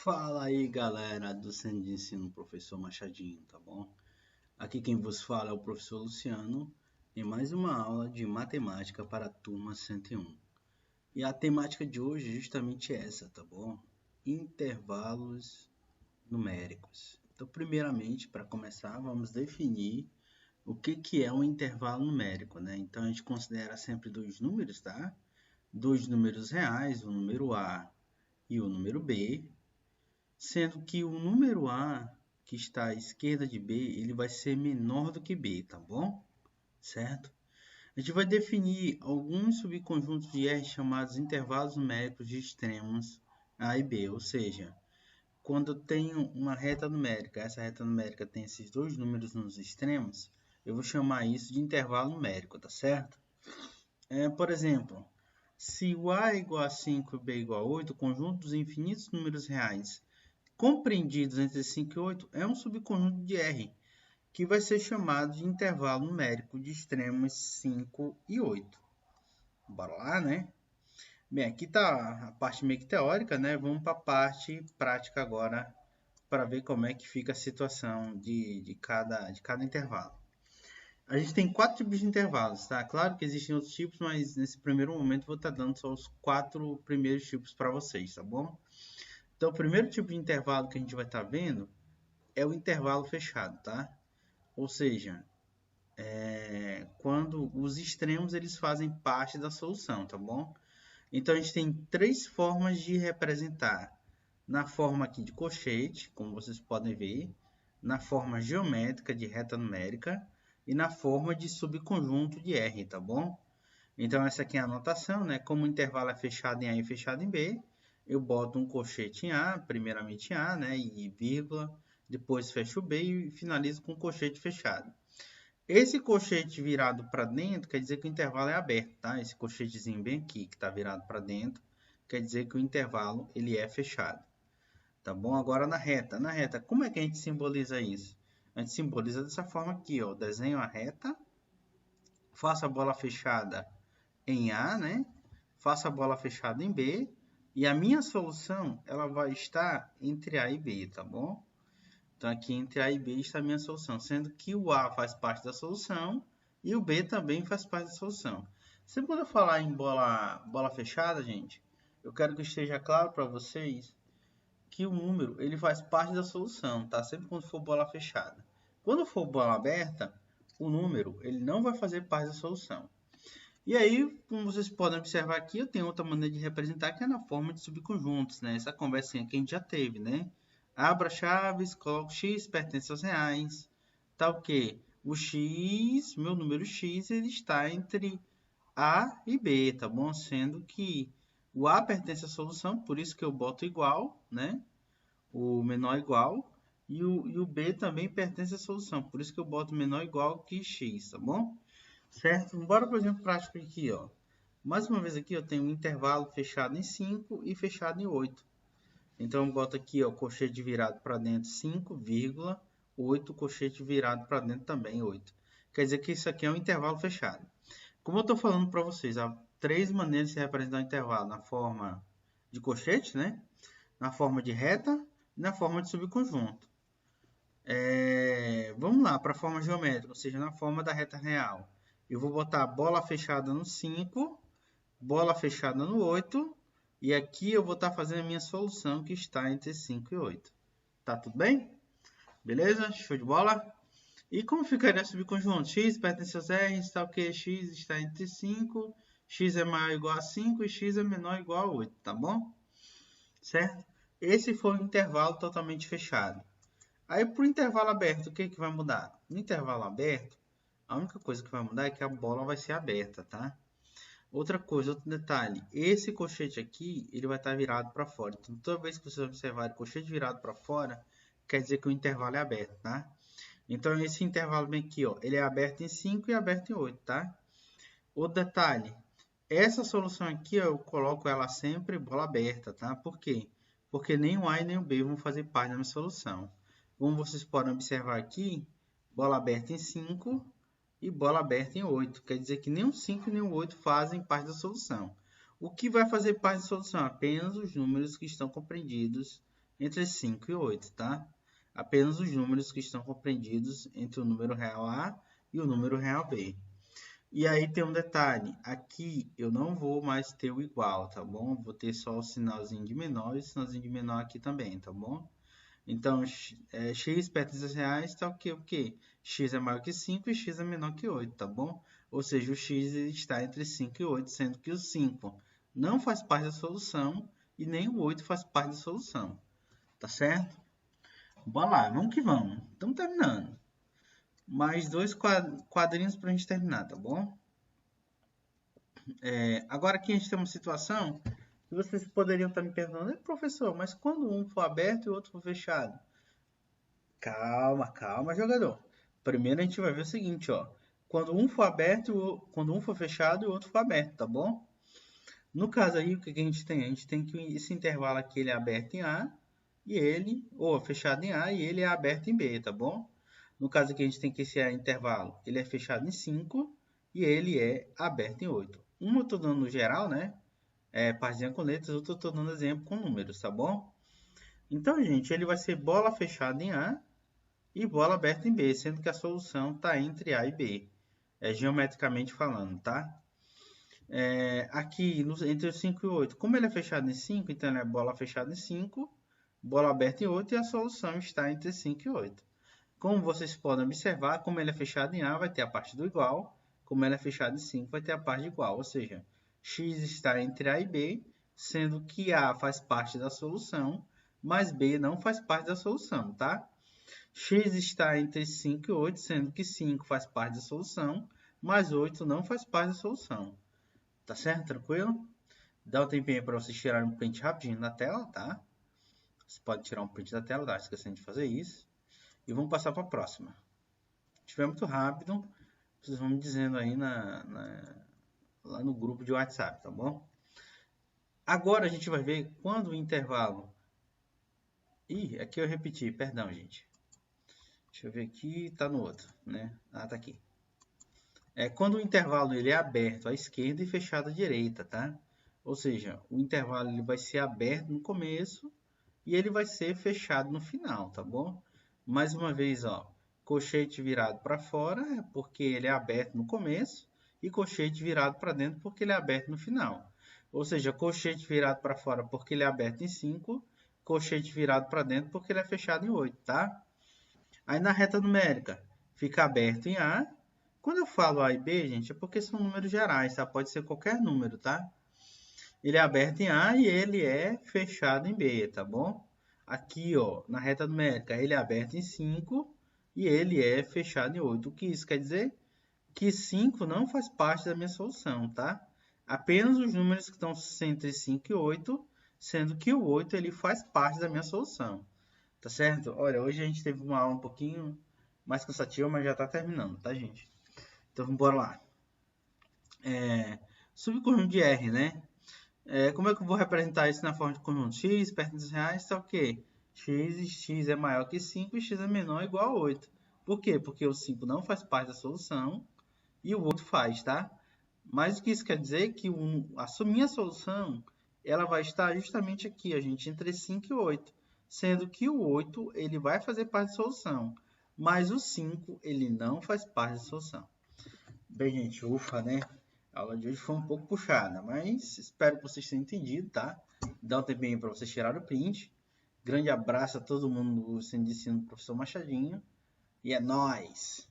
Fala aí, galera do Centro de Ensino Professor Machadinho, tá bom? Aqui quem vos fala é o professor Luciano em mais uma aula de matemática para a turma 101. E a temática de hoje é justamente essa, tá bom? Intervalos numéricos. Então, primeiramente, para começar, vamos definir o que é um intervalo numérico, né? Então, a gente considera sempre dois números, tá? Dois números reais, o número A e o número B, sendo que o número A, que está à esquerda de B, ele vai ser menor do que B, tá bom? Certo? A gente vai definir alguns subconjuntos de R chamados intervalos numéricos de extremos A e B, ou seja, quando eu tenho uma reta numérica, essa reta numérica tem esses dois números nos extremos, eu vou chamar isso de intervalo numérico, tá certo? Por exemplo, se o A é igual a 5 e o B é igual a 8, o conjunto dos infinitos números reais compreendidos entre 5 e 8 é um subconjunto de R, que vai ser chamado de intervalo numérico de extremos 5 e 8. Bora lá, né? Bem, aqui está a parte meio que teórica, né? Vamos para a parte prática agora para ver como é que fica a situação de cada intervalo. A gente tem quatro tipos de intervalos, tá? Claro que existem outros tipos, mas nesse primeiro momento eu vou estar dando só os quatro primeiros tipos para vocês, tá bom? Então, o primeiro tipo de intervalo que a gente vai estar vendo é o intervalo fechado, tá? Ou seja, quando os extremos eles fazem parte da solução, tá bom? Então a gente tem três formas de representar. Na forma aqui de colchete, como vocês podem ver, na forma geométrica de reta numérica e na forma de subconjunto de R, tá bom? Então essa aqui é a anotação, né? Como o intervalo é fechado em A e fechado em B, eu boto um colchete em A, primeiramente em A, né? E vírgula, depois fecho o B e finalizo com um colchete fechado. Esse colchete virado para dentro quer dizer que o intervalo é aberto, tá? Esse colchetezinho bem aqui, que está virado para dentro, quer dizer que o intervalo ele é fechado. Tá bom? Agora na reta. Na reta, como é que a gente simboliza isso? A gente simboliza dessa forma aqui, ó. Desenho a reta, faço a bola fechada em A, né? Faço a bola fechada em B. E a minha solução, ela vai estar entre A e B, tá bom? Então, aqui entre A e B está a minha solução, sendo que o A faz parte da solução e o B também faz parte da solução. Sempre quando eu falar em bola fechada, gente, eu quero que esteja claro para vocês que o número ele faz parte da solução, tá? Sempre quando for bola fechada. Quando for bola aberta, o número ele não vai fazer parte da solução. E aí, como vocês podem observar aqui, eu tenho outra maneira de representar que é na forma de subconjuntos, né? Essa conversinha que a gente já teve, né? Abra chaves, coloco x, pertence aos reais. Tá o quê? O x, meu número x, ele está entre A e B, tá bom? Sendo que o A pertence à solução, por isso que eu boto igual, né? O menor igual. E o B também pertence à solução, por isso que eu boto menor igual que x, tá bom? Certo? Bora para o exemplo prático aqui, ó. Mais uma vez aqui eu tenho um intervalo fechado em 5 e fechado em 8. Então eu boto aqui, ó, colchete virado para dentro 5,8, colchete virado para dentro também 8. Quer dizer que isso aqui é um intervalo fechado. Como eu estou falando para vocês, há três maneiras de se representar o intervalo: na forma de colchete, né? Na forma de reta e na forma de subconjunto. Vamos lá para a forma geométrica, ou seja, na forma da reta real. Eu vou botar bola fechada no 5, bola fechada no 8, e aqui eu vou estar fazendo a minha solução que está entre 5 e 8. Tá tudo bem? Beleza? Show de bola? E como ficaria subconjunto? X pertence aos R, está o que? X está entre 5, x é maior ou igual a 5 e x é menor ou igual a 8, tá bom? Certo? Esse foi um intervalo totalmente fechado. Aí para o intervalo aberto, o que vai mudar? No intervalo aberto, a única coisa que vai mudar é que a bola vai ser aberta, tá? Outra coisa, outro detalhe, esse colchete aqui, ele vai estar virado para fora. Então, toda vez que vocês observarem o colchete virado para fora, quer dizer que o intervalo é aberto, tá? Então, esse intervalo bem aqui, ó, ele é aberto em 5 e aberto em 8, tá? Outro detalhe, essa solução aqui, ó, eu coloco ela sempre bola aberta, tá? Por quê? Porque nem o A e nem o B vão fazer parte da minha solução. Como vocês podem observar aqui, bola aberta em 5 e bola aberta em 8. Quer dizer que nem o 5 nem o 8 fazem parte da solução. O que vai fazer parte da solução? Apenas os números que estão compreendidos entre 5 e 8, tá? Apenas os números que estão compreendidos entre o número real A e o número real B. E aí tem um detalhe, aqui eu não vou mais ter o igual, tá bom? Vou ter só o sinalzinho de menor e o sinalzinho de menor aqui também, tá bom? Então, x perto de reais está o quê? X é maior que 5 e x é menor que 8, tá bom? Ou seja, o x está entre 5 e 8, sendo que o 5 não faz parte da solução e nem o 8 faz parte da solução, tá certo? Bora lá, vamos que vamos. Estamos terminando. Mais dois quadrinhos para a gente terminar, tá bom? Agora aqui a gente tem uma situação que vocês poderiam estar me perguntando, professor, mas quando um for aberto e o outro for fechado? Calma, calma, jogador. Primeiro a gente vai ver o seguinte, ó. Quando um for aberto, quando um for fechado e o outro for aberto, tá bom? No caso aí, o que a gente tem? A gente tem que esse intervalo aqui ele é aberto em A e ele, ou fechado em A e ele é aberto em B, tá bom? No caso aqui a gente tem que esse intervalo, ele é fechado em 5 e ele é aberto em 8. Um eu estou dando no geral, né? Parzinha com letras, outro eu estou dando exemplo com números, tá bom? Então, gente, ele vai ser bola fechada em A e bola aberta em B, sendo que a solução está entre A e B, geometricamente falando, tá? Aqui, entre os 5 e 8, como ele é fechado em 5, então ele é bola fechada em 5, bola aberta em 8 e a solução está entre 5 e 8. Como vocês podem observar, como ele é fechado em A, vai ter a parte do igual, como ele é fechado em 5, vai ter a parte de igual, ou seja, x está entre A e B, sendo que A faz parte da solução, mas B não faz parte da solução, tá? X está entre 5 e 8, sendo que 5 faz parte da solução, mas 8 não faz parte da solução. Tá certo? Tranquilo? Dá um tempinho para vocês tirarem um print rapidinho da tela, tá? Você pode tirar um print da tela, tá esquecendo de fazer isso. E vamos passar para a próxima. Se estiver muito rápido, vocês vão me dizendo aí lá no grupo de WhatsApp, tá bom? Agora a gente vai ver quando o intervalo... Ih, aqui eu repeti, perdão, gente. Deixa eu ver aqui, tá no outro, né? Ah, tá aqui. Quando o intervalo ele é aberto à esquerda e fechado à direita, tá? Ou seja, o intervalo ele vai ser aberto no começo e ele vai ser fechado no final, tá bom? Mais uma vez, ó, colchete virado para fora é porque ele é aberto no começo e colchete virado para dentro porque ele é aberto no final. Ou seja, colchete virado para fora porque ele é aberto em 5, colchete virado para dentro porque ele é fechado em 8, tá? Aí na reta numérica fica aberto em A. Quando eu falo A e B, gente, é porque são números gerais, tá? Pode ser qualquer número, tá? Ele é aberto em A e ele é fechado em B, tá bom? Aqui, ó, na reta numérica, ele é aberto em 5 e ele é fechado em 8. O que isso quer dizer? Que 5 não faz parte da minha solução, tá? Apenas os números que estão entre 5 e 8, sendo que o 8 ele faz parte da minha solução. Tá certo? Olha, hoje a gente teve uma aula um pouquinho mais cansativa, mas já tá terminando, tá, gente? Então, vamos embora lá. Subconjunto de R, né? Como é que eu vou representar isso na forma de conjunto? X perto dos reais está o quê? X é maior que 5 e x é menor ou igual a 8. Por quê? Porque o 5 não faz parte da solução e o 8 faz, tá? Mas o que isso quer dizer é que a minha solução ela vai estar justamente aqui, a gente, entre 5 e 8. Sendo que o 8 ele vai fazer parte da solução, mas o 5 ele não faz parte da solução. Bem, gente, ufa, né? A aula de hoje foi um pouco puxada, mas espero que vocês tenham entendido, tá? Dá um tempinho para vocês tirarem o print. Grande abraço a todo mundo do Centro de Ensino do Professor Machadinho. E é nóis!